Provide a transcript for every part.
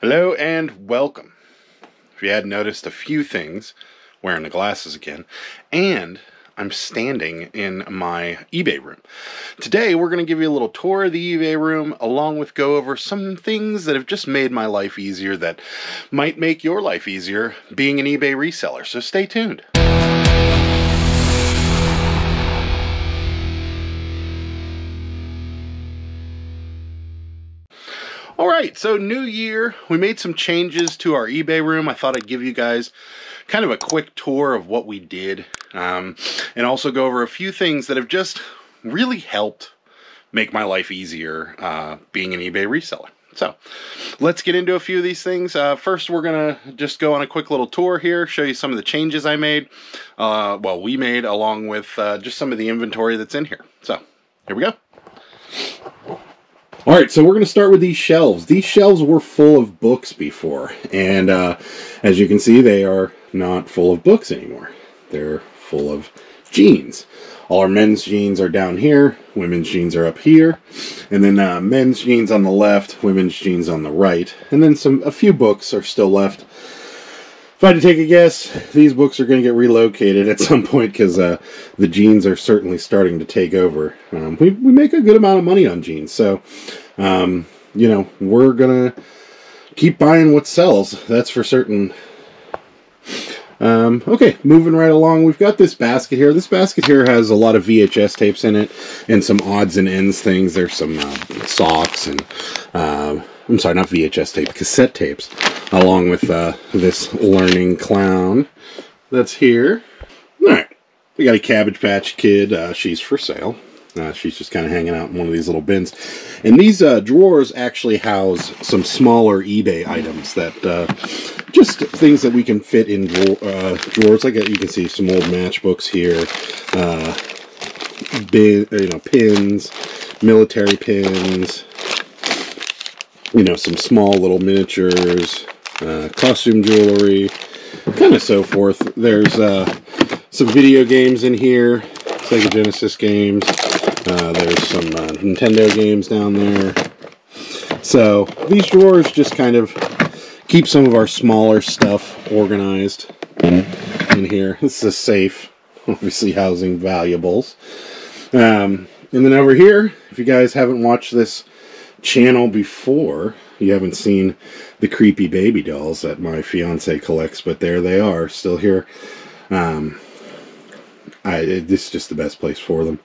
Hello and welcome. If you hadn't noticed a few things, wearing the glasses again, and I'm standing in my eBay room. Today we're going to give you a little tour of the eBay room, along with go over some things that have just made my life easier that might make your life easier being an eBay reseller. So stay tuned. Alright, so new year, we made some changes to our eBay room. I thought I'd give you guys kind of a quick tour of what we did, and also go over a few things that have just really helped make my life easier being an eBay reseller. So, let's get into a few of these things. First, we're going to just go on a quick little tour here, show you some of the changes I made, we made, along with just some of the inventory that's in here. So, here we go. Alright, so we're going to start with these shelves. These shelves were full of books before, and as you can see, they are not full of books anymore. They're full of jeans. All our men's jeans are down here, women's jeans are up here, and then men's jeans on the left, women's jeans on the right, and then a few books are still left. If I had to take a guess, these books are going to get relocated at some point because the jeans are certainly starting to take over. We make a good amount of money on jeans, so, you know, we're going to keep buying what sells, that's for certain. Okay, moving right along, we've got this basket here. This basket here has a lot of VHS tapes in it and some odds and ends things. There's some socks and, I'm sorry, not VHS tape, cassette tapes, along with this learning clown that's here. Alright, we got a Cabbage Patch Kid. She's for sale. She's just kind of hanging out in one of these little bins. And these drawers actually house some smaller eBay items that, just things that we can fit in drawers. Like you can see some old matchbooks here, pins, military pins, you know, some small little miniatures, costume jewelry, kind of so forth. There's some video games in here, Sega Genesis games. There's some Nintendo games down there. So these drawers just kind of keep some of our smaller stuff organized in here. This is a safe, obviously housing valuables. And then over here, if you guys haven't watched this channel before, you haven't seen the creepy baby dolls that my fiance collects, but there they are, still here. This is just the best place for them.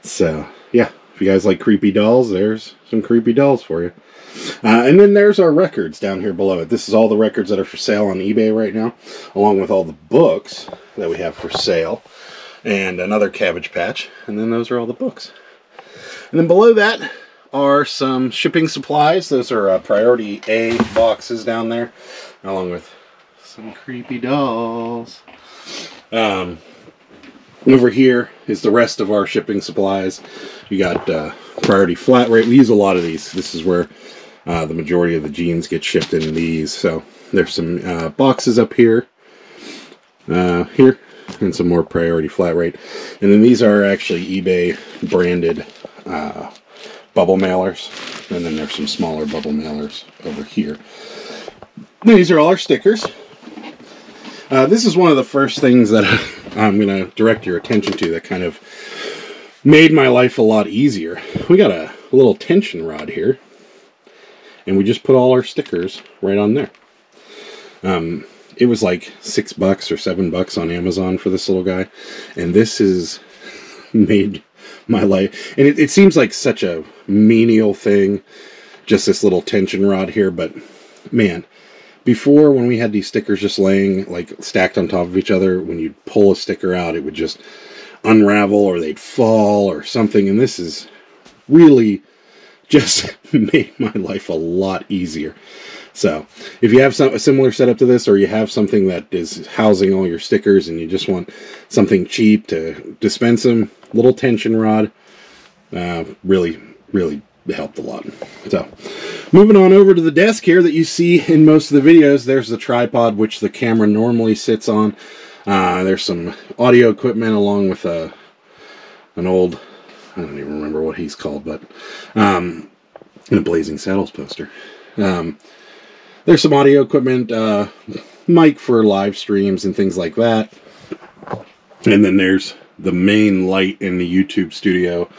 So, yeah, if you guys like creepy dolls, there's some creepy dolls for you. And then there's our records down here below it. This is all the records that are for sale on eBay right now, along with all the books that we have for sale, and another Cabbage Patch, and then those are all the books. And then below that are some shipping supplies. Those are priority A boxes down there, along with some creepy dolls. Over here is the rest of our shipping supplies. You got priority flat rate. We use a lot of these. This is where the majority of the jeans get shipped in these. So there's some boxes up here, here, and some more priority flat rate. And then these are actually eBay branded bubble mailers. And then there's some smaller bubble mailers over here. These are all our stickers. This is one of the first things that I'm going to direct your attention to that kind of made my life a lot easier. We got a little tension rod here, and we just put all our stickers right on there. It was like $6 or $7 on Amazon for this little guy, and this has made my life, and it seems like such a menial thing, just this little tension rod here, but man, before, when we had these stickers just laying, like, stacked on top of each other, when you'd pull a sticker out, it would just unravel, or they'd fall, or something, and this is really just made my life a lot easier. So, if you have a similar setup to this, or you have something that is housing all your stickers, and you just want something cheap to dispense them, little tension rod, really helped a lot. So, moving on over to the desk here that you see in most of the videos, there's the tripod which the camera normally sits on. There's some audio equipment along with an old, I don't even remember what he's called, but and a Blazing Saddles poster. There's some audio equipment, mic for live streams and things like that. And then there's the main light in the YouTube studio,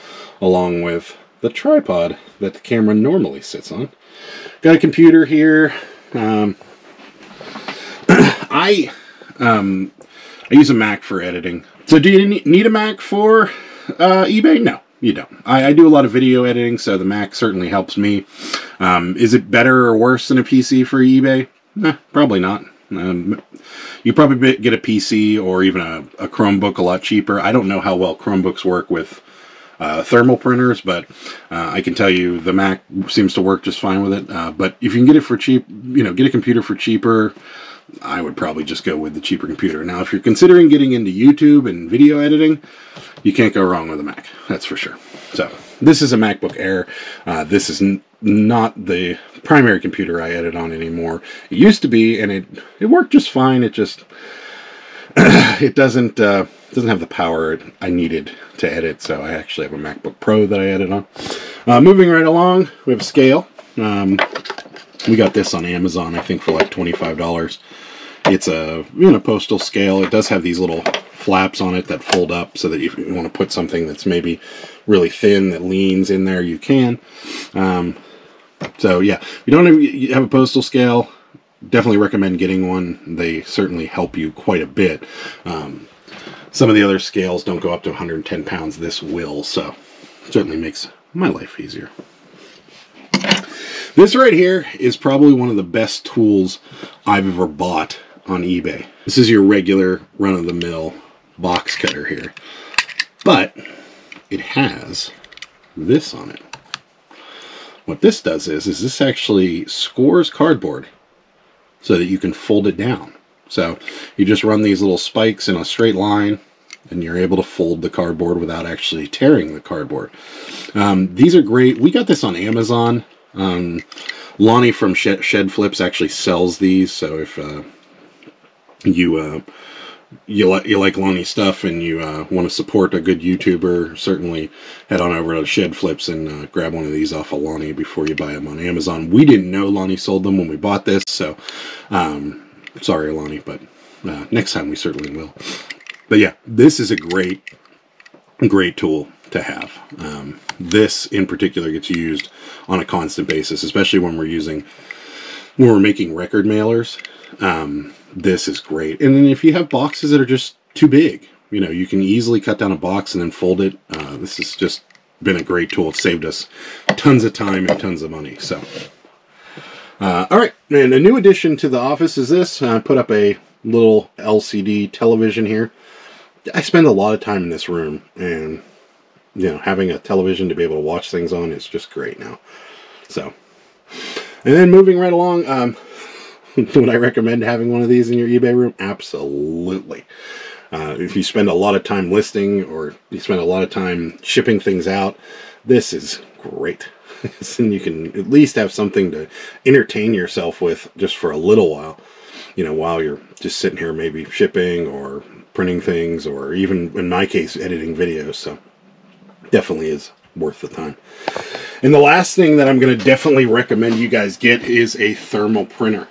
along with the tripod that the camera normally sits on. Got a computer here. I use a Mac for editing. So do you need a Mac for eBay? No, you don't. I do a lot of video editing, so the Mac certainly helps me. Is it better or worse than a PC for eBay? Probably not. You probably get a PC or even a Chromebook a lot cheaper. I don't know how well Chromebooks work with thermal printers, but I can tell you the Mac seems to work just fine with it. But if you can get it for cheap, get a computer for cheaper, I would probably just go with the cheaper computer. Now, if you're considering getting into YouTube and video editing, you can't go wrong with a Mac. That's for sure. So this is a MacBook Air. This is not the primary computer I edit on anymore. It used to be, and it worked just fine. It just it doesn't have the power I needed to edit. So I actually have a MacBook Pro that I edit on. Moving right along, we have a scale. We got this on Amazon, I think, for like $25. It's a postal scale. It does have these little flaps on it that fold up, so that if you want to put something that's maybe really thin that leans in there, you can. So yeah, if you don't have a postal scale, definitely recommend getting one. They certainly help you quite a bit. Some of the other scales don't go up to 110 pounds. This will, so certainly makes my life easier. This right here is probably one of the best tools I've ever bought on eBay. This is your regular run-of-the-mill box cutter here, but it has this on it. What this does is this actually scores cardboard so that you can fold it down. So you just run these little spikes in a straight line, and you're able to fold the cardboard without actually tearing the cardboard. These are great. We got this on Amazon. Lonnie from Shed Flips actually sells these, so if you like Lonnie's stuff and you want to support a good YouTuber, certainly head on over to Shed Flips and grab one of these off of Lonnie before you buy them on Amazon. We didn't know Lonnie sold them when we bought this, so sorry, Lonnie, but next time we certainly will. But yeah, this is a great tool to have. This in particular gets used on a constant basis, especially when we're making record mailers. This is great. And then if you have boxes that are just too big, you can easily cut down a box and then fold it. This has just been a great tool. It saved us tons of time and tons of money. So, all right. And a new addition to the office is this. I put up a little LCD television here. I spend a lot of time in this room, and having a television to be able to watch things on is just great now. So, and then moving right along, would I recommend having one of these in your eBay room? Absolutely. If you spend a lot of time listing, or you spend a lot of time shipping things out, this is great. And you can at least have something to entertain yourself with just for a little while. While you're just sitting here maybe shipping or printing things, or even in my case editing videos. So definitely is worth the time. And the last thing that I'm going to definitely recommend you guys get is a thermal printer.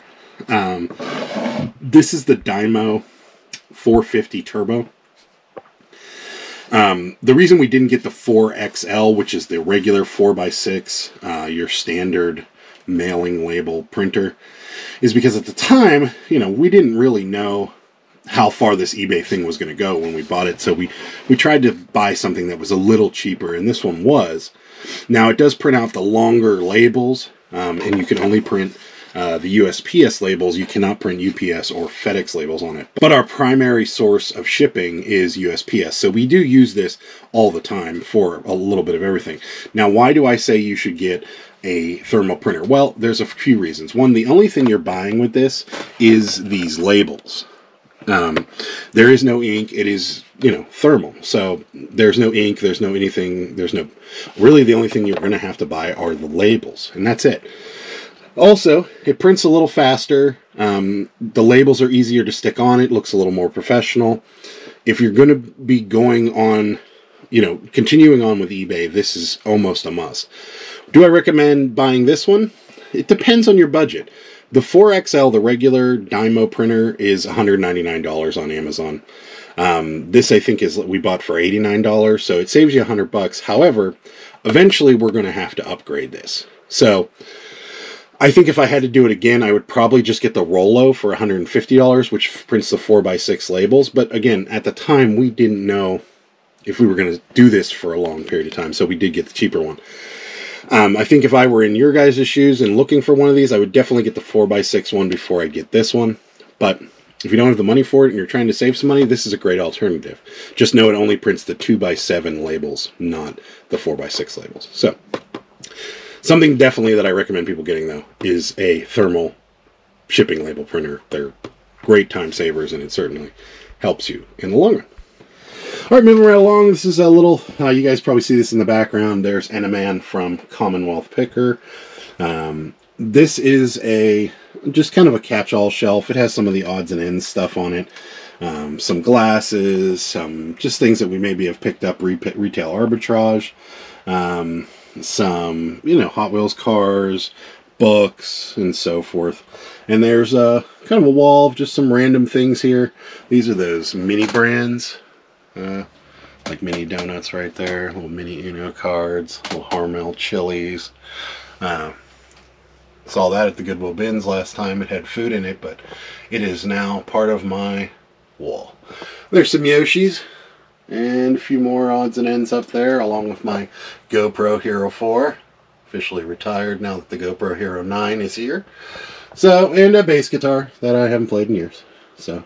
This is the Dymo 450 Turbo. The reason we didn't get the 4XL, which is the regular 4x6, your standard mailing label printer, is because at the time, we didn't really know how far this eBay thing was going to go when we bought it. So we tried to buy something that was a little cheaper, and this one was. Now, it does print out the longer labels, and you can only print the USPS labels. You cannot print UPS or FedEx labels on it. But our primary source of shipping is USPS. So we do use this all the time for a little bit of everything. Now, why do I say you should get a thermal printer? Well, there's a few reasons. One, the only thing you're buying with this is these labels. There is no ink. It is, thermal. So there's no ink. There's no anything. Really the only thing you're going to have to buy are the labels, and that's it. Also, it prints a little faster. The labels are easier to stick on. It looks a little more professional. If you're going to be going on, continuing on with eBay, this is almost a must. Do I recommend buying this one? It depends on your budget. The 4XL, the regular Dymo printer, is $199 on Amazon. This I think we bought for $89, so it saves you $100. However, eventually we're going to have to upgrade this. So I think if I had to do it again, I would probably just get the Rollo for $150, which prints the 4x6 labels. But again, at the time, we didn't know if we were going to do this for a long period of time, so we did get the cheaper one. I think if I were in your guys' shoes and looking for one of these, I would definitely get the 4x6 one before I get this one. But if you don't have the money for it and you're trying to save some money, this is a great alternative. Just know it only prints the 2x7 labels, not the 4x6 labels. So, something definitely that I recommend people getting, though, is a thermal shipping label printer. They're great time savers, and it certainly helps you in the long run. All right, moving right along, this is a little, you guys probably see this in the background. There's Enaman from Commonwealth Picker. This is just kind of a catch-all shelf. It has some of the odds and ends stuff on it. Some glasses, some just things that we maybe have picked up retail arbitrage. Some, Hot Wheels cars, books, and so forth. And there's kind of a wall of just some random things here. These are those mini brands. Like mini donuts right there, little mini Uno cards, little Hormel chilies. Saw that at the Goodwill bins last time. It had food in it, but it is now part of my wall. There's some Yoshis and a few more odds and ends up there, along with my GoPro Hero 4, officially retired now that the GoPro Hero 9 is here. So, and a bass guitar that I haven't played in years. So.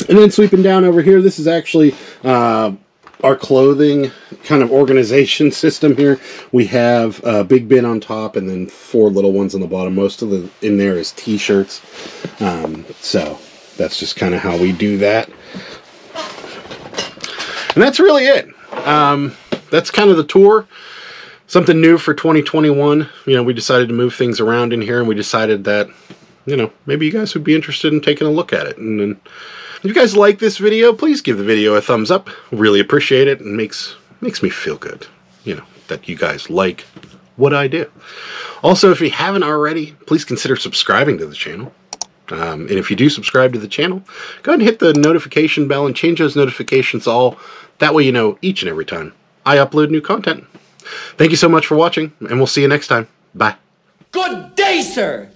And then sweeping down over here, this is actually our clothing kind of organization system here. We have a big bin on top and then 4 little ones on the bottom. Most of in there is t-shirts. So that's just kind of how we do that. And that's really it. That's kind of the tour. Something new for 2021. We decided to move things around in here, and we decided that, maybe you guys would be interested in taking a look at it. And then, if you guys like this video, please give the video a thumbs up. Really appreciate it, and makes me feel good, that you guys like what I do. Also, if you haven't already, please consider subscribing to the channel. And if you do subscribe to the channel, go ahead and hit the notification bell and change those notifications all. That way you know each and every time I upload new content. Thank you so much for watching, and we'll see you next time. Bye. Good day, sir!